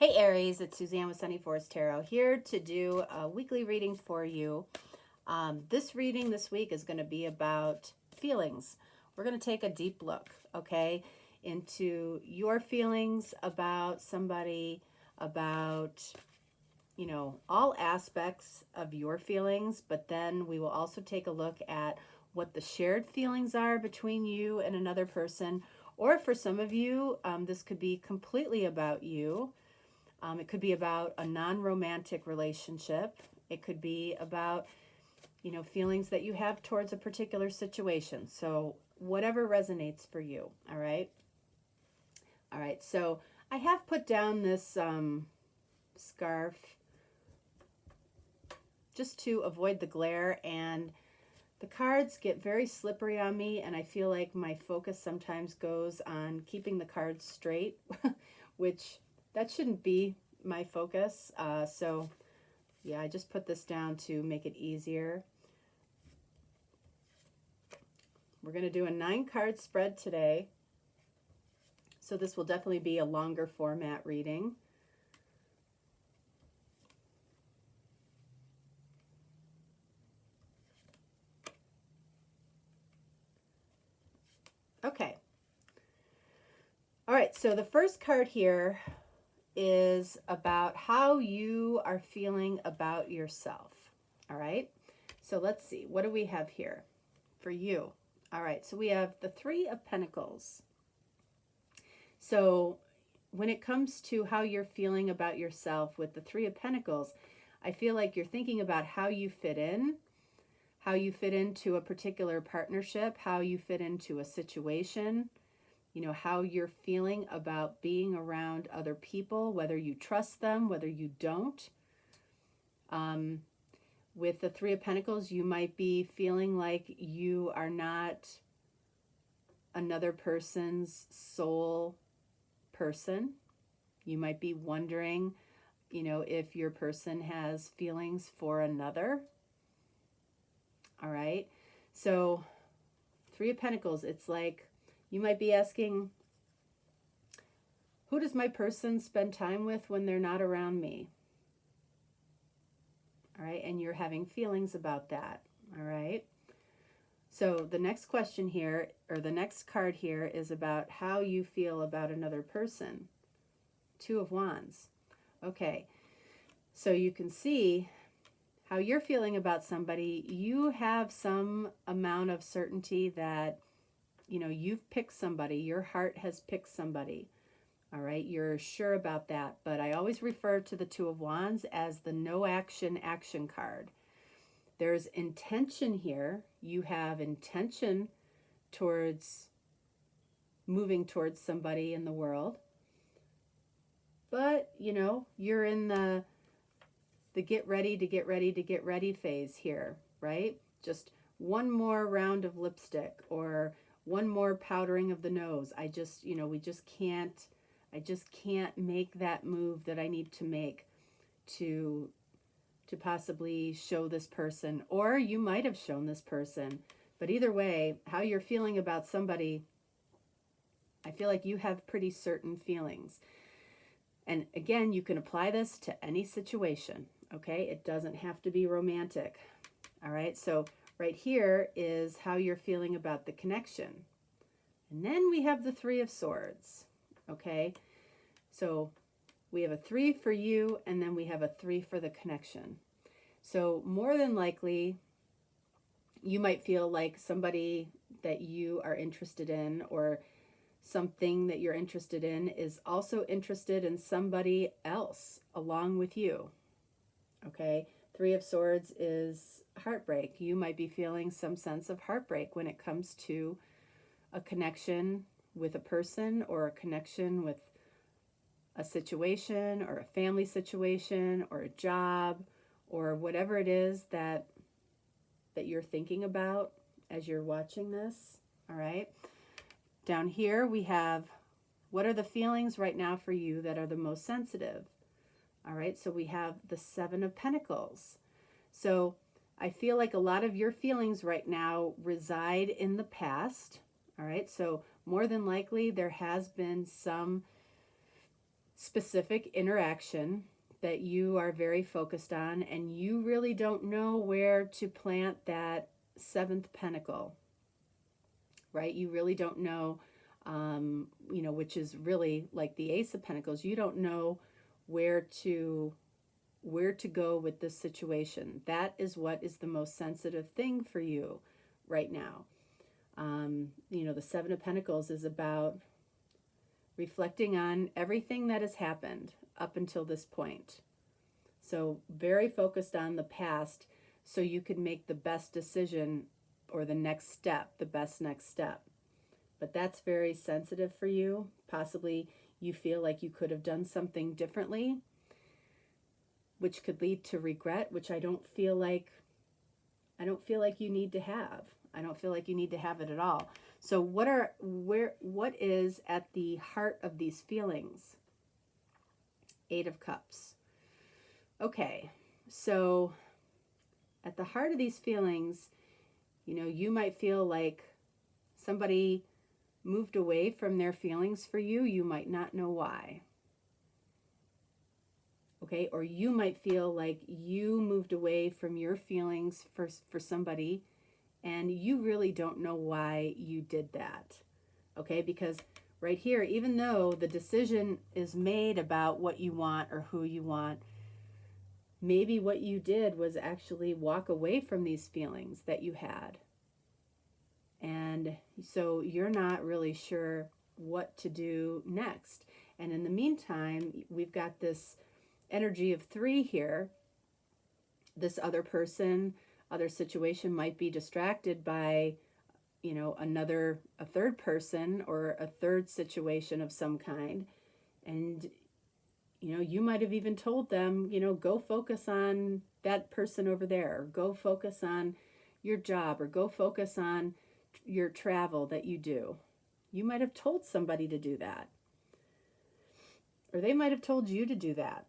Hey Aries, it's Suzanne with Sunny Forest Tarot here to do a weekly reading for you. This reading this week is going to be about feelings. We're going to take a deep look, okay, into your feelings about somebody, about, you know, all aspects of your feelings, but then we will also take a look at what the shared feelings are between you and another person, or for some of you, this could be completely about you. It could be about a non-romantic relationship. It could be about, you know, feelings that you have towards a particular situation. So whatever resonates for you, all right? All right, so I have put down this scarf just to avoid the glare, and the cards get very slippery on me, and I feel like my focus sometimes goes on keeping the cards straight, which that shouldn't be my focus. So yeah, I just put this down to make it easier. We're going to do a 9-card spread today. So this will definitely be a longer format reading. Okay. All right, so the first card here is about how you are feeling about yourself. All right, so let's see, what do we have here for you? All right, so we have the 3 of Pentacles. So when it comes to how you're feeling about yourself with the 3 of Pentacles, I feel like you're thinking about how you fit in, how you fit into a particular partnership, how you fit into a situation, you know, how you're feeling about being around other people, whether you trust them, whether you don't. With the 3 of Pentacles, you might be feeling like you are not another person's soul person. You might be wondering, you know, if your person has feelings for another. All right. So 3 of Pentacles, it's like you might be asking, who does my person spend time with when they're not around me? All right. And you're having feelings about that. All right. So the next question here, or the next card here, is about how you feel about another person. 2 of Wands. Okay. So you can see how you're feeling about somebody. You have some amount of certainty that, you know, you've picked somebody. Your heart has picked somebody. All right, you're sure about that. But I always refer to the 2 of Wands as the no action card. There's intention here. You have intention towards moving towards somebody in the world. But, you know, you're in the get ready phase here, right? Just one more round of lipstick or one more powdering of the nose. I just, you know, I just can't make that move that I need to make to possibly show this person, or you might have shown this person. But either way, how you're feeling about somebody, I feel like you have pretty certain feelings. And again, you can apply this to any situation, okay? It doesn't have to be romantic. All right, so right here is how you're feeling about the connection. And then we have the 3 of Swords, okay? So we have a 3 for you, and then we have a 3 for the connection. So more than likely, you might feel like somebody that you are interested in, or something that you're interested in, is also interested in somebody else along with you. Okay, 3 of Swords is heartbreak. You might be feeling some sense of heartbreak when it comes to a connection with a person, or a connection with a situation, or a family situation, or a job, or whatever it is that you're thinking about as you're watching this. All right. Down here we have, what are the feelings right now for you that are the most sensitive? All right, so we have the 7 of Pentacles. So I feel like a lot of your feelings right now reside in the past. All right, so more than likely there has been some specific interaction that you are very focused on, and you really don't know where to plant that seventh pentacle, right? You really don't know, which is really like the Ace of Pentacles. You don't know where to go with this situation. That is what is the most sensitive thing for you right now. The Seven of Pentacles is about reflecting on everything that has happened up until this point. So very focused on the past so you can make the best decision or the next step, the best next step. But that's very sensitive for you. Possibly you feel like you could have done something differently, which could lead to regret, which I don't feel like you need to have. I don't feel like you need to have it at all. So what is at the heart of these feelings? Eight of Cups. Okay, so at the heart of these feelings, you might feel like somebody moved away from their feelings for you. You might not know why. Okay, or you might feel like you moved away from your feelings for somebody, and you really don't know why you did that. Okay, because right here, even though the decision is made about what you want or who you want, maybe what you did was actually walk away from these feelings that you had. And so you're not really sure what to do next. And in the meantime, we've got this energy of 3 here. This other person, other situation might be distracted by, a third person or a third situation of some kind. And, you might have even told them, go focus on that person over there, or go focus on your job, or go focus on your travel that you do. You might have told somebody to do that. Or they might have told you to do that.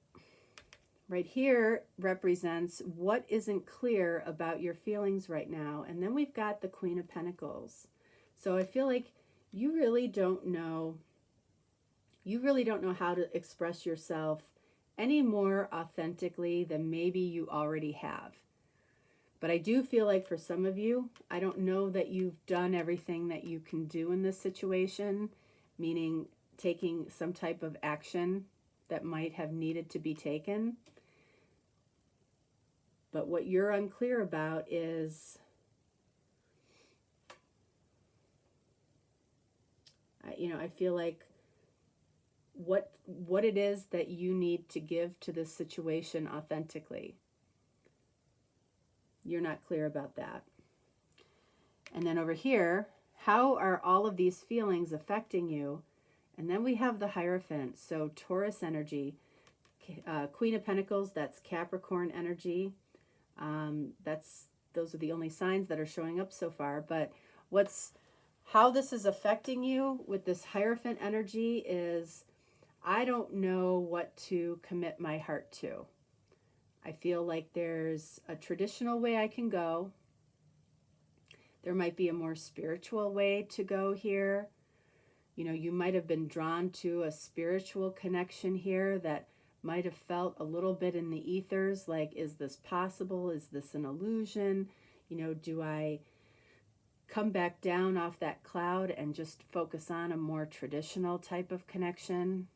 Right here represents what isn't clear about your feelings right now. And then we've got the Queen of Pentacles. So I feel like you really don't know how to express yourself any more authentically than maybe you already have. But I do feel like for some of you, I don't know that you've done everything that you can do in this situation, meaning taking some type of action that might have needed to be taken. But what you're unclear about is, I feel like what it is that you need to give to this situation authentically. You're not clear about that. And then over here, how are all of these feelings affecting you? And then we have the Hierophant, so Taurus energy, Queen of Pentacles, that's Capricorn energy. Those are the only signs that are showing up so far. But how this is affecting you with this Hierophant energy is, I don't know what to commit my heart to. I feel like there's a traditional way I can go. There might be a more spiritual way to go here. You might have been drawn to a spiritual connection here that might have felt a little bit in the ethers, like, is this possible? Is this an illusion? Do I come back down off that cloud and just focus on a more traditional type of connection?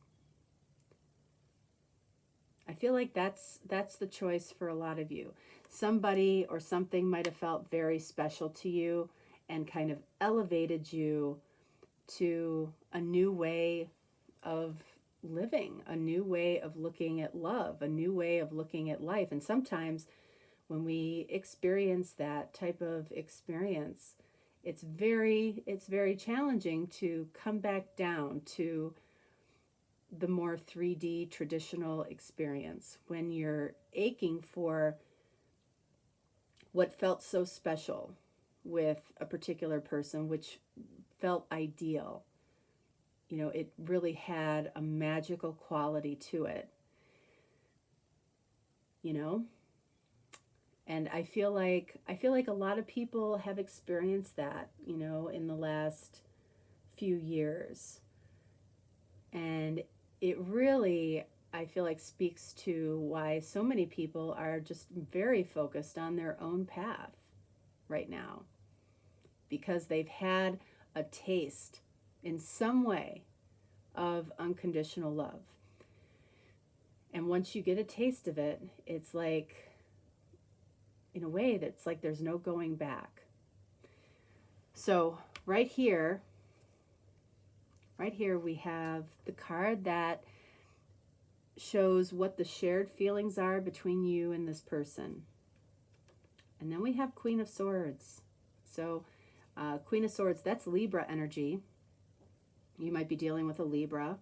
I feel like that's the choice for a lot of you. Somebody or something might have felt very special to you and kind of elevated you to a new way of living, a new way of looking at love, a new way of looking at life. And sometimes when we experience that type of experience, it's very challenging to come back down to the more 3D traditional experience when you're aching for what felt so special with a particular person, which felt ideal. It really had a magical quality to it. And I feel like a lot of people have experienced that, in the last few years. And it really, I feel like, speaks to why so many people are just very focused on their own path right now, because they've had a taste in some way of unconditional love. And once you get a taste of it, it's like, in a way, that's like there's no going back. So right here we have the card that shows what the shared feelings are between you and this person. And then we have Queen of Swords. So Queen of Swords, that's Libra energy. You might be dealing with a Libra.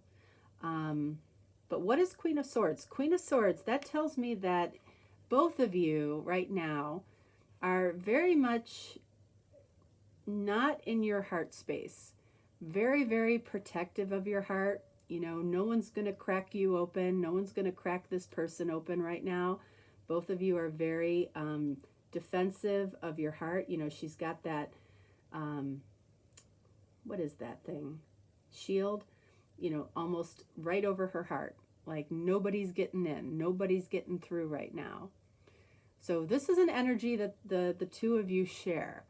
But what is Queen of Swords? Queen of Swords, that tells me that both of you right now are very much not in your heart space. Very, very protective of your heart. You know, no one's going to crack you open. No one's going to crack this person open right now. Both of you are very defensive of your heart. You know, she's got that, what is that thing? Shield, you know, almost right over her heart. Like nobody's getting in. Nobody's getting through right now. So this is an energy that the two of you share.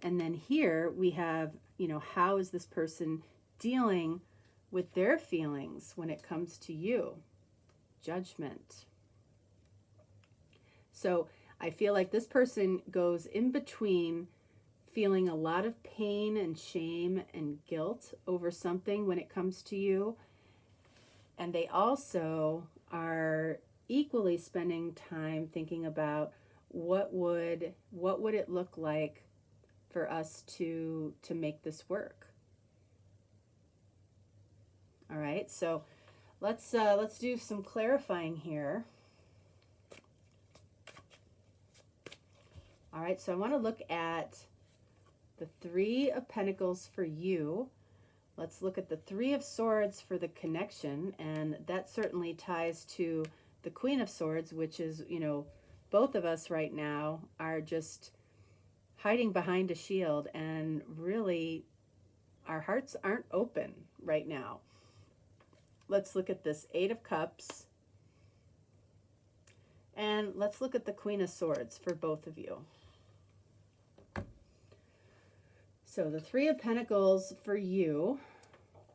And then here we have, you know, how is this person dealing with their feelings when it comes to you? Judgment. So I feel like this person goes in between feeling a lot of pain and shame and guilt over something when it comes to you. And they also are equally spending time thinking about what would it look like for us to make this work. All right, so let's do some clarifying here. All right, so I want to look at the Three of Pentacles for you. Let's look at the Three of Swords for the connection, and that certainly ties to the Queen of Swords, which is, you know, both of us right now are just hiding behind a shield, and really our hearts aren't open right now. Let's look at this Eight of Cups, and let's look at the Queen of Swords for both of you. So the Three of Pentacles for you,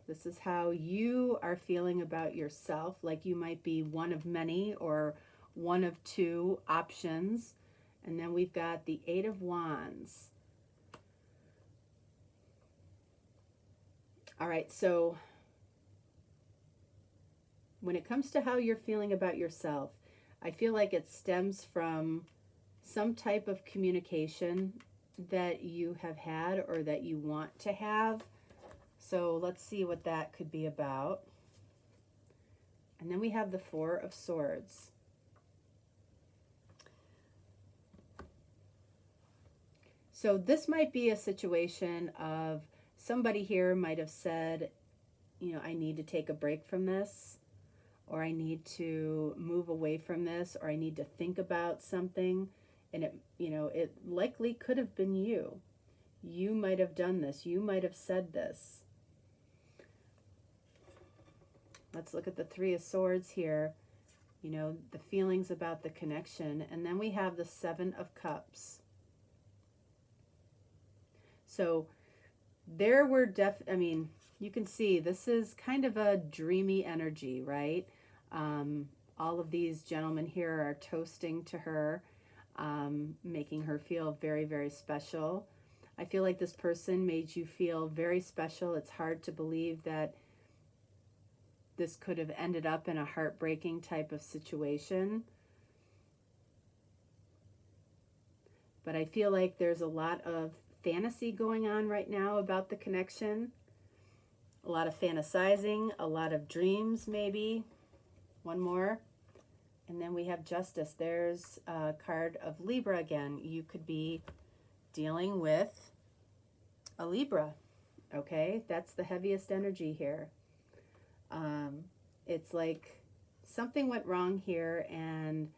this is how you are feeling about yourself, like you might be one of many or one of two options. And then we've got the Eight of Wands. All right, so when it comes to how you're feeling about yourself, I feel like it stems from some type of communication that you have had or that you want to have. So let's see what that could be about. And then we have the Four of Swords. So this might be a situation of somebody here might have said, you know, I need to take a break from this, or I need to move away from this, or I need to think about something. And it, you know, it likely could have been you. You might have done this. You might have said this. Let's look at the Three of Swords here. You know, the feelings about the connection. And then we have the Seven of Cups. So there were I mean, you can see this is kind of a dreamy energy, right? All of these gentlemen here are toasting to her, making her feel very, very special. I feel like this person made you feel very special. It's hard to believe that this could have ended up in a heartbreaking type of situation. But I feel like there's a lot of fantasy going on right now about the connection. A lot of fantasizing, a lot of dreams maybe. One more. And then we have Justice. There's a card of Libra again. You could be dealing with a Libra. Okay, that's the heaviest energy here. It's like something went wrong here, and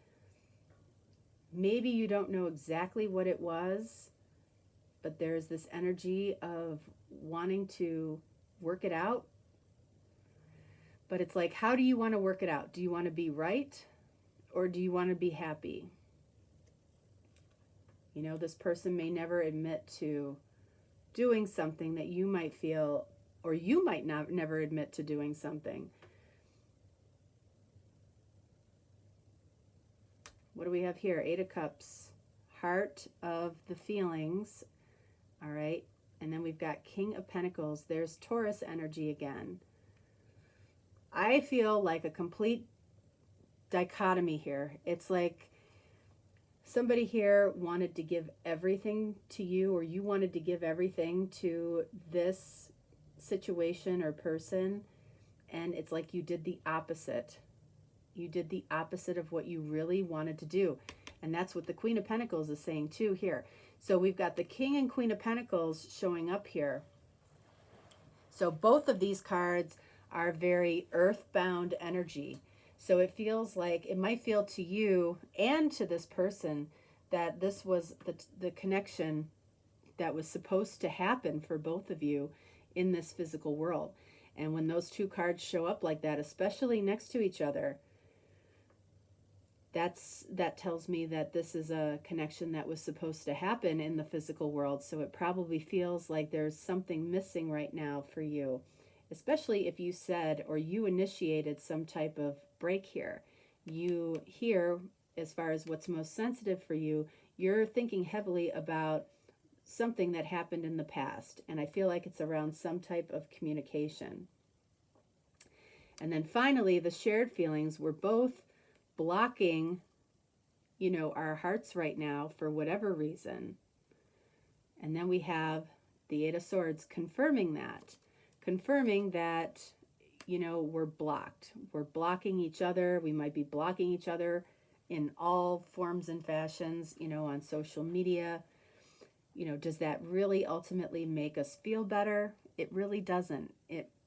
maybe you don't know exactly what it was, but there's this energy of wanting to work it out. But it's like, how do you want to work it out? Do you want to be right, or do you want to be happy? You know, this person may never admit to doing something that you might feel, or you might not never admit to doing something. What do we have here? 8 of Cups, heart of the feelings. All right. And then we've got King of Pentacles. There's Taurus energy again. I feel like a complete dichotomy here. It's like somebody here wanted to give everything to you, or you wanted to give everything to this situation or person, and it's like you did the opposite. You did the opposite of what you really wanted to do. And that's what the Queen of Pentacles is saying too here. So we've got the King and Queen of Pentacles showing up here. So both of these cards are very earthbound energy. So it feels like, it might feel to you and to this person that this was the connection that was supposed to happen for both of you in this physical world. And when those two cards show up like that, especially next to each other, that tells me that this is a connection that was supposed to happen in the physical world. So it probably feels like there's something missing right now for you, especially if you said, or you initiated some type of break here. You here, as far as what's most sensitive for you, you're thinking heavily about something that happened in the past. And I feel like it's around some type of communication. And then finally, the shared feelings. We're both blocking, you know, our hearts right now for whatever reason. And then we have the 8 of Swords confirming that, you know, we're blocked. We're blocking each other. We might be blocking each other in all forms and fashions, you know, on social media. You know, does that really ultimately make us feel better? It really doesn't.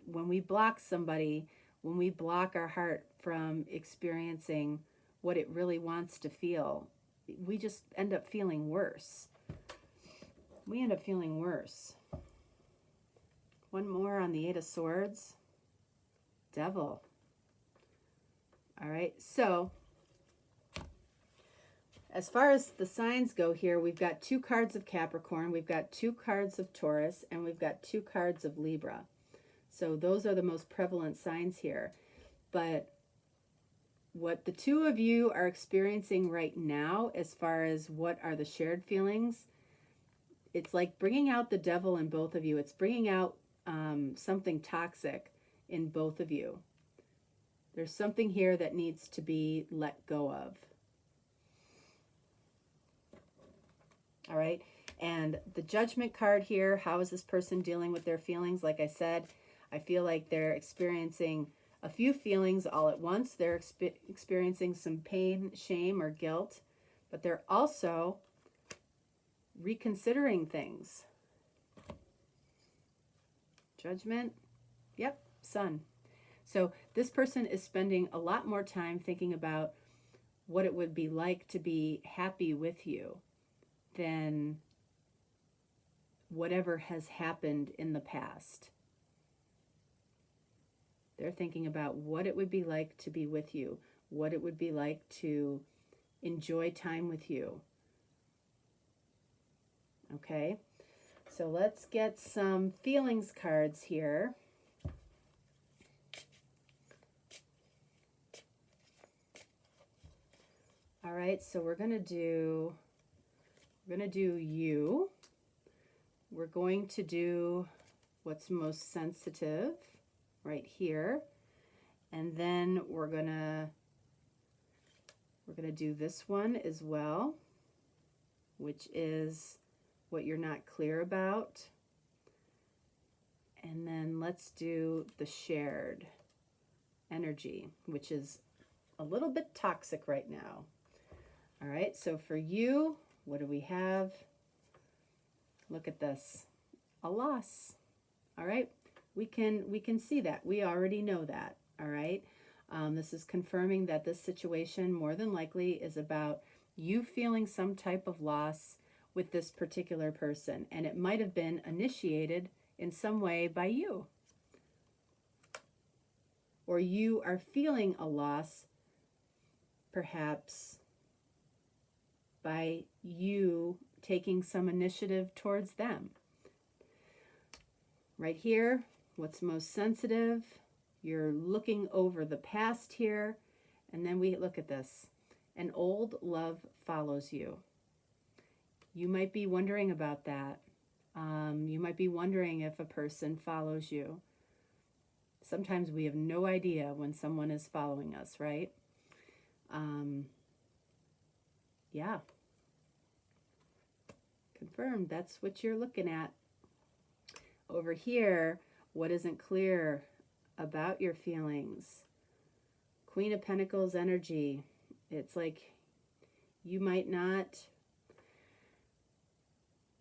When we block somebody, when we block our heart from experiencing what it really wants to feel, we just end up feeling worse. We end up feeling worse. One more on the 8 of Swords. Devil. All right, so as far as the signs go here, we've got 2 cards of Capricorn, we've got 2 cards of Taurus, and we've got 2 cards of Libra. So those are the most prevalent signs here. But what the two of you are experiencing right now, as far as what are the shared feelings, it's like bringing out the devil in both of you. It's bringing out something toxic in both of you. There's something here that needs to be let go of. All right. And the Judgment card here, how is this person dealing with their feelings? Like I said, I feel like they're experiencing a few feelings all at once. They're experiencing some pain, shame, or guilt, but they're also reconsidering things. Judgment. Yep, Sun. So this person is spending a lot more time thinking about what it would be like to be happy with you than whatever has happened in the past. They're thinking about what it would be like to be with you, what it would be like to enjoy time with you. Okay, so let's get some feelings cards here. All right, so we're gonna do you. We're going to do what's most sensitive right here, and then we're gonna do this one as well, which is what you're not clear about. And then let's do the shared energy, which is a little bit toxic right now. All right, so for you, what do we have? Look at this, a loss. All right, we can see that. We already know that. All right, this is confirming that this situation more than likely is about you feeling some type of loss with this particular person, and it might have been initiated in some way by you. or you are feeling a loss, perhaps by you taking some initiative towards them. Right here, what's most sensitive? You're looking over the past here, and then we look at this. An old love follows you. You might be wondering about that. You might be wondering if a person follows you. Sometimes we have no idea when someone is following us, right? Yeah. Confirmed. That's what you're looking at. Over here, what isn't clear about your feelings? Queen of Pentacles energy. It's like you might not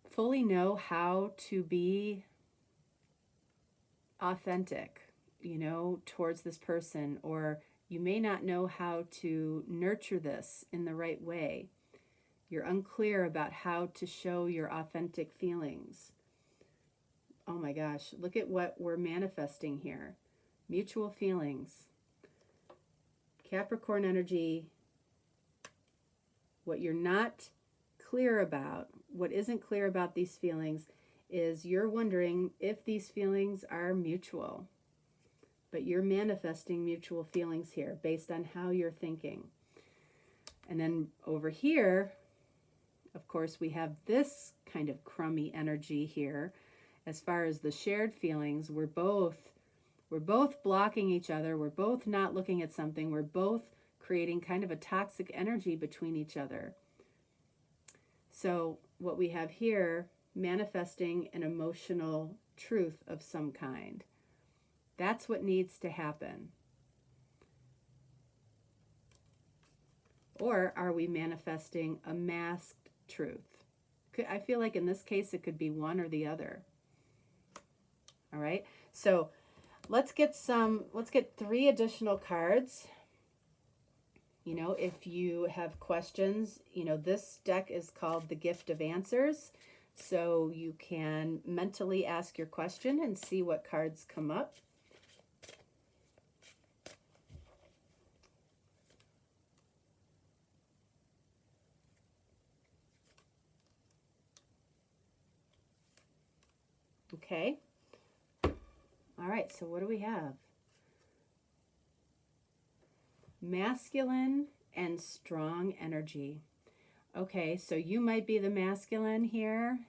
fully know how to be authentic, you know, towards this person, or you may not know how to nurture this in the right way. You're unclear about how to show your authentic feelings. Oh my gosh, look at what we're manifesting here. Mutual feelings. Capricorn energy, what you're not clear about, what isn't clear about these feelings is you're wondering if these feelings are mutual. But you're manifesting mutual feelings here based on how you're thinking. And then over here, of course, we have this kind of crummy energy here. As far as the shared feelings, we're both blocking each other. We're both not looking at something. We're both creating kind of a toxic energy between each other. So what we have here, manifesting an emotional truth of some kind. That's what needs to happen. Or are we manifesting a masked truth? I feel like in this case it could be one or the other. All right, so let's get 3 additional cards. You know, if you have questions, you know, this deck is called the Gift of Answers. So you can mentally ask your question and see what cards come up. Okay. All right, so what do we have? Masculine and strong energy. Okay, so you might be the masculine here,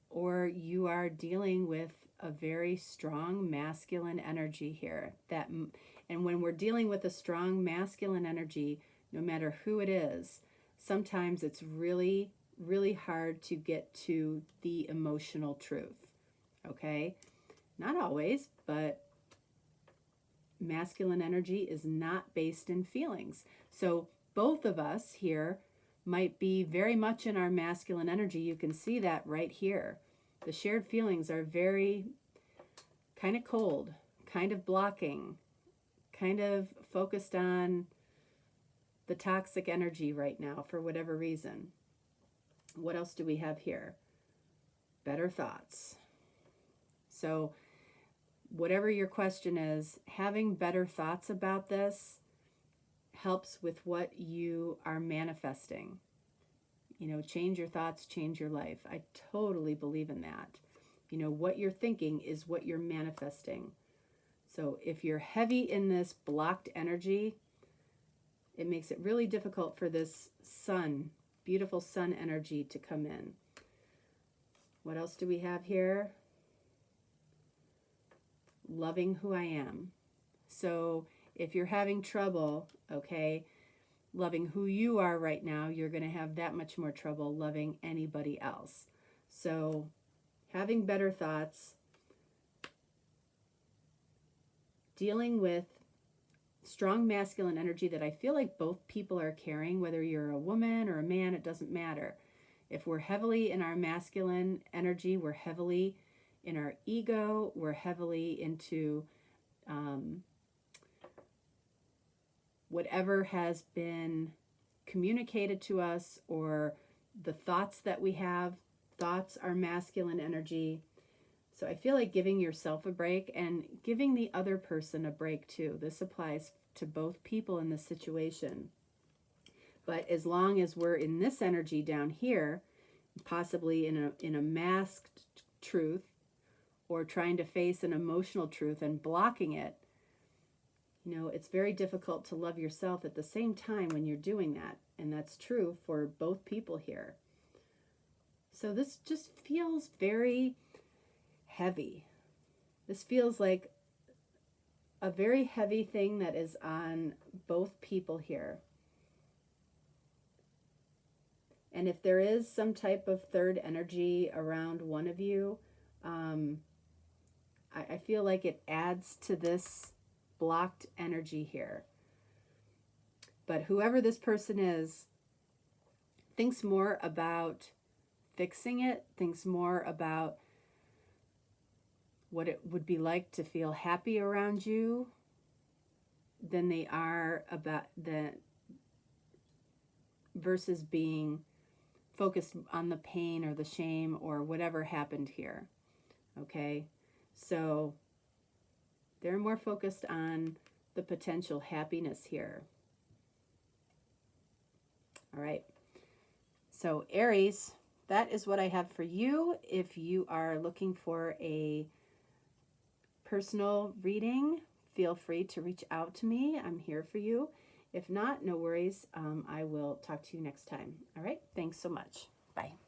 or you are dealing with a very strong masculine energy here. And when we're dealing with a strong masculine energy, no matter who it is, sometimes it's really, really hard to get to the emotional truth. Okay? Not always, but masculine energy is not based in feelings. So both of us here might be very much in our masculine energy. You can see that right here. The shared feelings are very kind of cold, kind of blocking, kind of focused on the toxic energy right now for whatever reason. What else do we have here? Better thoughts. So whatever your question is, having better thoughts about this helps with what you are manifesting. You know, change your thoughts, change your life. I totally believe in that. You know, what you're thinking is what you're manifesting. So if you're heavy in this blocked energy, it makes it really difficult for this sun, beautiful sun energy to come in. What else do we have here? Loving who I am. So if you're having trouble, okay, loving who you are right now, you're going to have that much more trouble loving anybody else. So having better thoughts, dealing with strong masculine energy that I feel like both people are carrying, whether you're a woman or a man, it doesn't matter. If we're heavily in our masculine energy, we're heavily in our ego, we're heavily into whatever has been communicated to us, or the thoughts that we have. Thoughts are masculine energy. So I feel like giving yourself a break and giving the other person a break too. This applies to both people in this situation. But as long as we're in this energy down here, possibly in a masked truth, or trying to face an emotional truth and blocking it, you know, it's very difficult to love yourself at the same time when you're doing that. And that's true for both people here. So this just feels very heavy. This feels like a very heavy thing that is on both people here. And if there is some type of third energy around one of you, I feel like it adds to this blocked energy here. But whoever this person is thinks more about fixing it, thinks more about what it would be like to feel happy around you than they are about the versus being focused on the pain or the shame or whatever happened here. Okay, so they're more focused on the potential happiness here. All right, so Aries, that is what I have for you. If you are looking for a personal reading, feel free to reach out to me. I'm here for you. If not, no worries. I will talk to you next time. All right, thanks so much. Bye.